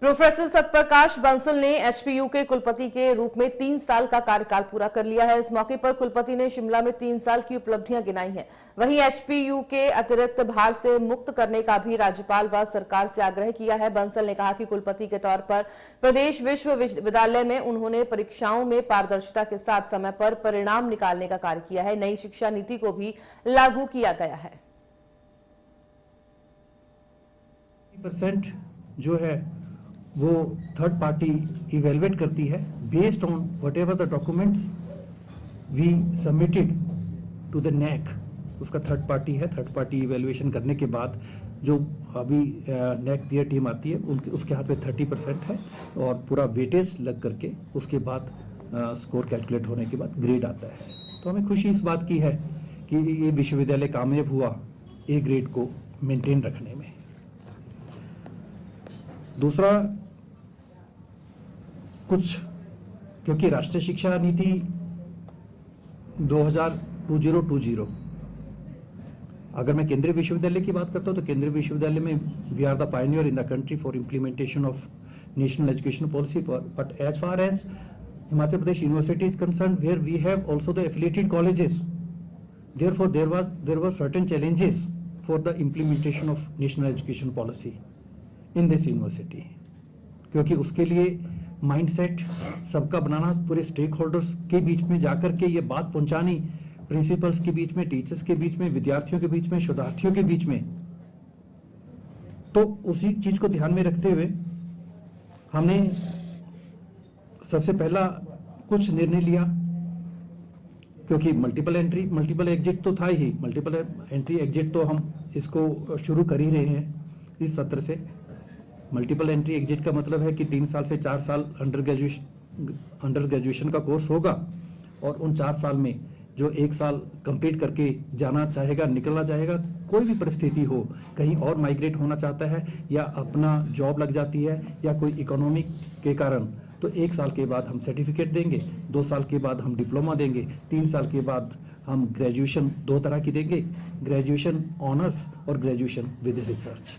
Professor Satprakash Bansal ने HPU के कुलपति के रूप में 3 साल का कार्यकाल पूरा कर लिया है। इस मौके पर कुलपति ने शिमला में 3 साल की उपलब्धियां गिनाई हैं। वहीं एचपीयू के अतिरिक्त भार से मुक्त करने का भी राज्यपाल व सरकार से आग्रह किया है। बंसल ने कहा कि कुलपति के तौर पर प्रदेश विश्वविद्यालय में उन्होंने परीक्षाओं में पारदर्शिता के साथ समय पर परिणाम निकालने का कार्य किया है। नई शिक्षा नीति को भी लागू किया गया है। % जो है वो थर्ड पार्टी इवेलुएट करती है based on whatever the documents we submitted to the NAAC. उसका थर्ड पार्टी है। थर्ड पार्टी इवेलुएशन करने के बाद जो अभी नैक पीयर टीम आती है उसके हाथ में 30% है और पूरा वेटेज लग करके उसके बाद स्कोर कैलकुलेट होने के बाद ग्रेड आता है। तो हमें खुशी इस बात की है कि ये विश्वविद्यालय कामयाब हुआ ए ग्रेड को मेंटेन रखने में। दूसरा कुछ क्योंकि राष्ट्रीय शिक्षा नीति 2020 अगर मैं केंद्रीय विश्वविद्यालय की बात करता हूं तो केंद्रीय विश्वविद्यालय में we are the pioneer in the country for implementation of national education policy. But as far as Himachal Pradesh university is concern, where we have also the affiliated colleges, therefore there were certain challenges for the implementation of national education policy in this university. क्योंकि उसके लिए mindset सबका बनाना, पूरे stake holders के बीच में जाकर के ये बात पहुंचानी, प्रिंसिपल्स के बीच में, टीचर्स के बीच में, विद्यार्थियों के बीच में, शोधार्थियों के बीच में। तो उसी चीज को ध्यान में रखते हुए हमने सबसे पहला कुछ निर्णय लिया, क्योंकि मल्टीपल एग्जिट तो था ही। मल्टीपल एंट्री एग्जिट तो हम इसको शुरू कर ही रहे हैं इस सत्र से। मल्टीपल एंट्री एग्जिट का मतलब है कि 3 साल से 4 साल अंडर ग्रेजुएशन का कोर्स होगा और उन 4 साल में जो 1 साल कंप्लीट करके जाना चाहेगा, निकलना चाहेगा, कोई भी परिस्थिति हो, कहीं और माइग्रेट होना चाहता है या अपना जॉब लग जाती है या कोई इकोनॉमिक के कारण, तो 1 साल के बाद हम सर्टिफिकेट देंगे, 2 साल के बाद हम डिप्लोमा देंगे, 3 साल के बाद हम ग्रेजुएशन 2 तरह की देंगे, ग्रेजुएशन ऑनर्स और ग्रेजुएशन विद रिसर्च।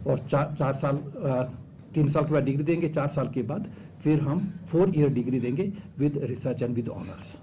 और 3 साल के बाद डिग्री देंगे, 4 साल के बाद फिर हम 4 ईयर डिग्री देंगे with research and with honours.